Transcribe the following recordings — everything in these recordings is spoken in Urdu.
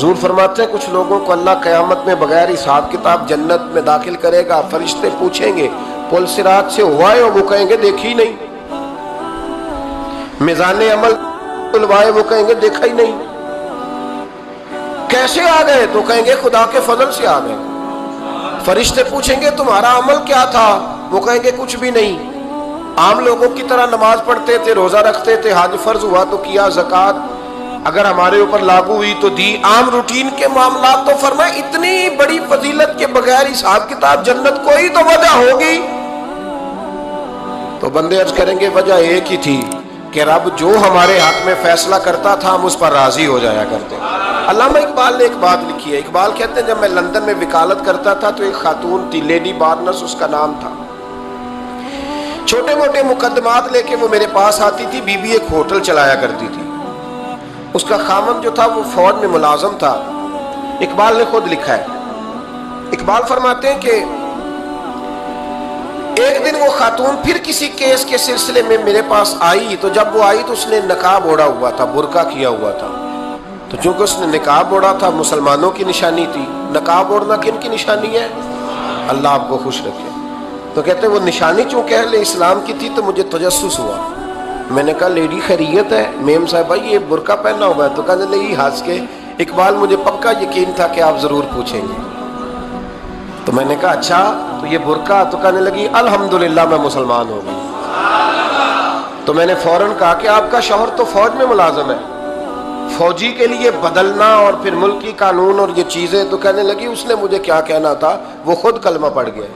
حضور فرماتے ہیں کچھ لوگوں کو اللہ قیامت میں بغیر حساب کتاب جنت میں داخل کرے گا. فرشتے پوچھیں گے پل صراط سے ہوا ہے؟ وہ کہیں گے دیکھی نہیں. میزان عمل تلوائے؟ وہ کہیں گے دیکھا ہی نہیں. کیسے آ گئے؟ تو کہیں گے خدا کے فضل سے آ گئے. فرشتے پوچھیں گے تمہارا عمل کیا تھا؟ وہ کہیں گے کچھ بھی نہیں. عام لوگوں کی طرح نماز پڑھتے تھے، روزہ رکھتے تھے، حج فرض ہوا تو کیا، زکوٰۃ اگر ہمارے اوپر لاگو ہوئی تو دی، عام روٹین کے معاملات. تو فرمائے اتنی بڑی فضیلت کے بغیر حساب کتاب جنت، کوئی تو وجہ ہوگی. تو بندے عرض کریں گے وجہ ایک ہی تھی کہ رب جو ہمارے حق میں فیصلہ کرتا تھا ہم اس پر راضی ہو جایا کرتے. علامہ اقبال نے ایک بات لکھی ہے. اقبال کہتے ہیں جب میں لندن میں وکالت کرتا تھا تو ایک خاتون تھی، لیڈی بارنس اس کا نام تھا. چھوٹے موٹے مقدمات لے کے وہ میرے پاس آتی تھی. بی بی ایک ہوٹل چلایا کرتی تھی. اس کا خامن جو تھا وہ فوج میں ملازم تھا. اقبال نے خود لکھا ہے. اقبال فرماتے ہیں کہ ایک دن وہ خاتون پھر کسی کیس کے سلسلے میں میرے پاس آئی. تو جب وہ آئی تو اس نے نقاب اوڑھا ہوا تھا، برقع کیا ہوا تھا. تو چونکہ اس نے نقاب اوڑھا تھا مسلمانوں کی نشانی تھی. نقاب اوڑھنا کن کی نشانی ہے؟ اللہ آپ کو خوش رکھے. تو کہتے ہیں وہ نشانی چونکہ اہل اسلام کی تھی تو مجھے تجسس ہوا. میں نے کہا لیڈی خیریت ہے؟ میم صاحبہ یہ برقع پہنا ہوا ہے. تو کہنے لگی ہنس کے اقبال مجھے پکا یقین تھا کہ آپ ضرور پوچھیں گے. تو میں نے کہا اچھا تو یہ برقع؟ تو کہنے لگی الحمدللہ میں مسلمان ہو گئی. تو میں نے فوراً کہا کہ آپ کا شوہر تو فوج میں ملازم ہے، فوجی کے لیے بدلنا اور پھر ملکی قانون اور یہ چیزیں. تو کہنے لگی اس نے مجھے کیا کہنا تھا، وہ خود کلمہ پڑھ گیا.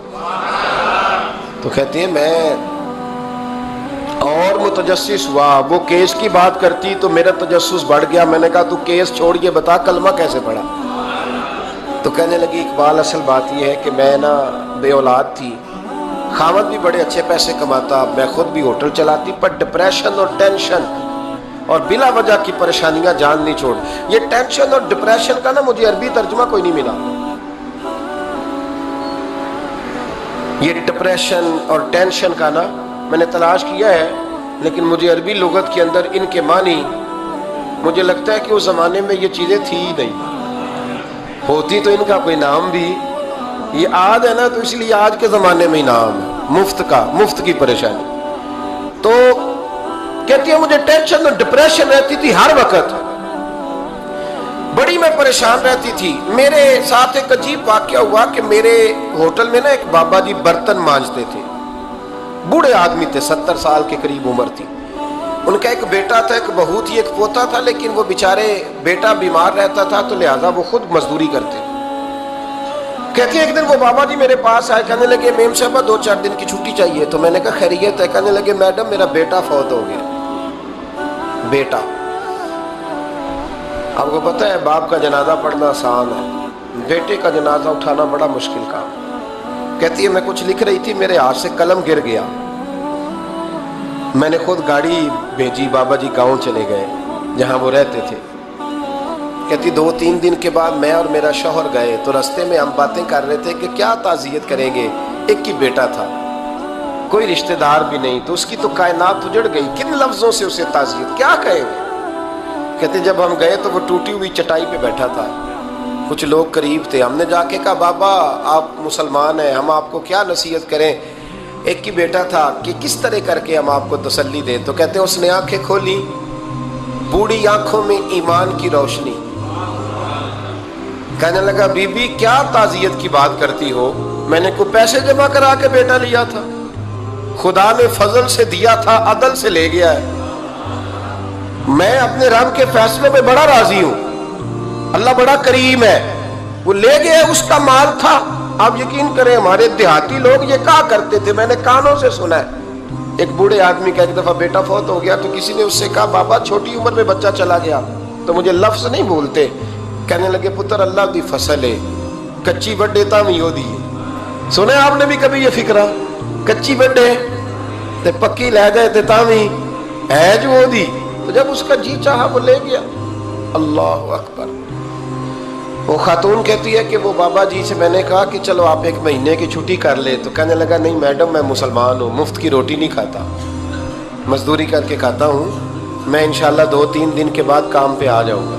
تو کہتی ہیں میں اور متجسس ہوا. وہ کیس کی بات کرتی تو میرا تجسس بڑھ گیا. میں نے کہا تو کیس چھوڑ کے بتا کلمہ کیسے پڑھا. تو کہنے لگی اقبال اصل بات یہ ہے کہ میں نا بے اولاد تھی، خامد بھی بڑے اچھے پیسے کماتا، میں خود بھی ہوٹل چلاتی، پر ڈپریشن اور ٹینشن اور بلا وجہ کی پریشانیاں جان نہیں چھوڑ. یہ ٹینشن اور ڈپریشن کا نا مجھے عربی ترجمہ کوئی نہیں ملا. یہ ڈپریشن اور ٹینشن کا نا میں نے تلاش کیا ہے لیکن مجھے عربی لغت کے اندر ان کے معنی مجھے لگتا ہے کہ اس زمانے میں یہ چیزیں تھی ہی نہیں. ہوتی تو ان کا کوئی نام بھی، یہ آج ہے نا تو اس لیے آج کے زمانے میں ہی نام ہے مفت کا، مفت کی پریشانی. تو کہتی ہے مجھے ٹینشن اور ڈپریشن رہتی تھی ہر وقت، بڑی میں پریشان رہتی تھی. میرے ساتھ ایک عجیب واقعہ ہوا کہ میرے ہوٹل میں نا ایک بابا جی برتن مانجتے تھے، بوڑھے آدمی تھے، 70 سال کے قریب عمر تھی. ان کا ایک بیٹا تھا، ایک بہو تھی، ایک پوتا تھا، لیکن وہ بیچارے بیٹا بیمار رہتا تھا تو لہٰذا وہ خود مزدوری کرتے. کہتے ہیں ایک دن وہ بابا جی میرے پاس آئے، کہنے لگے میم صاحبہ 2-4 دن کی چھٹی چاہیے. تو میں نے کہا خیریت ہے؟ کہنے لگے میڈم میرا بیٹا فوت ہو گیا. بیٹا، آپ کو پتہ ہے باپ کا جنازہ پڑھنا آسان ہے، بیٹے کا جنازہ اٹھانا بڑا مشکل کام. کہتی ہے میں کچھ لکھ رہی تھی، میرے ہاتھ سے قلم گر گیا. میں نے خود گاڑی بھیجی، بابا جی گاؤں چلے گئے جہاں وہ رہتے تھے. کہتی 2-3 دن کے بعد میں اور میرا شوہر گئے تو رستے میں ہم باتیں کر رہے تھے کہ کیا تعزیت کریں گے. ایک ہی بیٹا تھا، کوئی رشتہ دار بھی نہیں، تو اس کی تو کائنات اجڑ گئی، کن لفظوں سے اسے تعزیت کیا کہیں گے. کہتے جب ہم گئے تو وہ ٹوٹی ہوئی چٹائی پہ بیٹھا تھا، کچھ لوگ قریب تھے. ہم نے جا کے کہا بابا آپ مسلمان ہیں، ہم آپ کو کیا نصیحت کریں، ایک ہی بیٹا تھا، کہ کس طرح کر کے ہم آپ کو تسلی دیں. تو کہتے ہیں اس نے آنکھیں کھولی، بوڑھی آنکھوں میں ایمان کی روشنی. کہنے لگا بی بی کیا تعزیت کی بات کرتی ہو، میں نے کوئی پیسے جمع کرا کے بیٹا لیا تھا، خدا نے فضل سے دیا تھا، عدل سے لے گیا ہے. میں اپنے رب کے فیصلے پہ بڑا راضی ہوں، اللہ بڑا کریم ہے، وہ لے گیا، اس کا مال تھا. آپ یقین کریں ہمارے دیہاتی لوگ یہ کہا کرتے تھے، میں نے کانوں سے سنا ہے. ایک بوڑھے آدمی کا ایک دفعہ بیٹا فوت ہو گیا تو کسی نے اس سے کہا بابا چھوٹی عمر میں بچہ چلا گیا تو مجھے لفظ نہیں بولتے. کہنے لگے پتر اللہ دی فصل ہے، کچی بڈے تا بھی ہو دی. سنے آپ نے بھی کبھی یہ فکرہ، کچی بڈے تے پکی لے گئے تے تا بھی ہے جو ہو دی. تو جب اس کا جی چاہا وہ لے گیا. اللہ اکبر. وہ خاتون کہتی ہے کہ وہ بابا جی سے میں نے کہا کہ چلو آپ 1 مہینے کی چھٹی کر لے. تو کہنے لگا نہیں میڈم میں مسلمان ہوں، مفت کی روٹی نہیں کھاتا، مزدوری کر کے کھاتا ہوں، میں انشاءاللہ 2-3 دن کے بعد کام پہ آ جاؤں گا.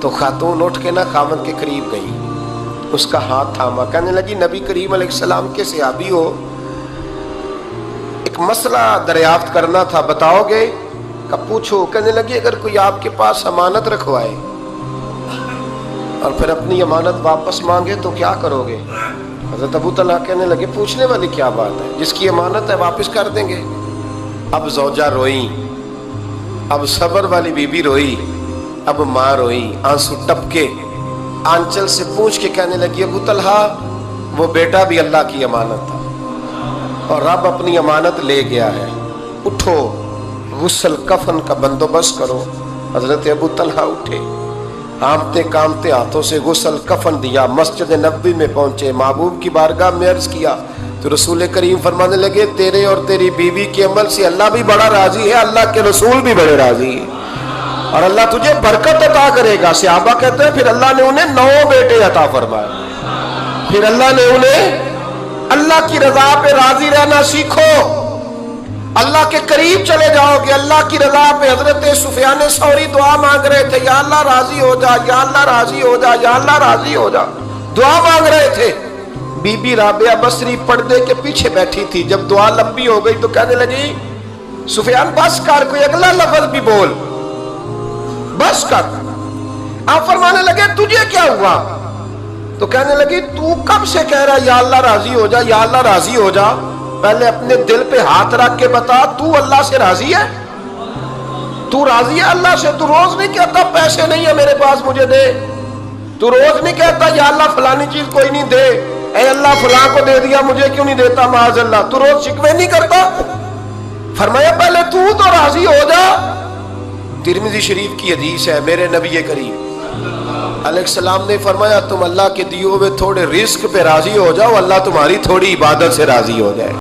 تو خاتون اٹھ کے نا خاوند کے قریب گئی, اس کا ہاتھ تھاما, کہنے لگی نبی کریم علیہ السلام کے صحابی ہو, ایک مسئلہ دریافت کرنا تھا, بتاؤ گے؟ کہ پوچھو. کہنے لگی اگر کوئی آپ کے پاس امانت رکھوائے اور پھر اپنی امانت واپس مانگے تو کیا کرو گے؟ حضرت ابو طلحہ کہنے لگے پوچھنے والی کیا بات ہے, جس کی امانت ہے واپس کر دیں گے. اب زوجہ روئی, اب صبر والی بی بی روئی, اب ماں روئی, آنسو ٹپکے, آنچل سے پوچھ کے کہنے لگی ابو طلحہ وہ بیٹا بھی اللہ کی امانت تھا اور رب اپنی امانت لے گیا ہے, اٹھو غسل کفن کا بندوبست کرو. حضرت ابو طلحہ اٹھے, ہانپتے کامتے ہاتھوں سے غسل کفن دیا, مسجد نبوی میں پہنچے, محبوب کی بارگاہ میں عرض کیا تو رسول کریم فرمانے لگے تیرے اور تیری بیوی کے عمل سے اللہ بھی بڑا راضی ہے, اللہ کے رسول بھی بڑے راضی ہیں اور اللہ تجھے برکت عطا کرے گا. صحابہ کہتے ہیں پھر اللہ نے انہیں 9 بیٹے عطا فرمائے. پھر اللہ نے انہیں اللہ کی رضا پہ راضی رہنا سیکھو, اللہ کے قریب چلے جاؤ گے, اللہ کی رضا پہ. حضرت سفیان ثوری دعا مانگ رہے تھے, یا اللہ راضی ہو جا, یا اللہ راضی ہو جا, یا اللہ راضی ہو جا, دعا مانگ رہے تھے. بی بی رابعہ بصری پردے کے پیچھے بیٹھی تھی, جب دعا لمبی ہو گئی تو کہنے لگی سفیان بس کر, کوئی اگلا لفظ بھی بول, بس کر. آپ فرمانے لگے تجھے کیا ہوا؟ تو کہنے لگی تو کب سے کہہ رہا یا اللہ راضی ہو جا, یا اللہ راضی ہو جا, پہلے اپنے دل پہ ہاتھ رکھ کے بتا تو اللہ سے راضی ہے؟ تو راضی ہے اللہ سے؟ تو روز نہیں کہتا پیسے نہیں ہے میرے پاس مجھے دے, تو روز نہیں کہتا یا اللہ فلانی چیز کوئی نہیں دے, اے اللہ فلاں کو دے دیا مجھے کیوں نہیں دیتا معاذ اللہ, تو روز شکوے نہیں کرتا؟ فرمایا پہلے تو راضی ہو جا. ترمذی شریف کی حدیث ہے, میرے نبی کریم علیہ السلام نے فرمایا تم اللہ کے دیے ہوئے تھوڑے رزق پہ راضی ہو جاؤ, اللہ تمہاری تھوڑی عبادت سے راضی ہو جائے.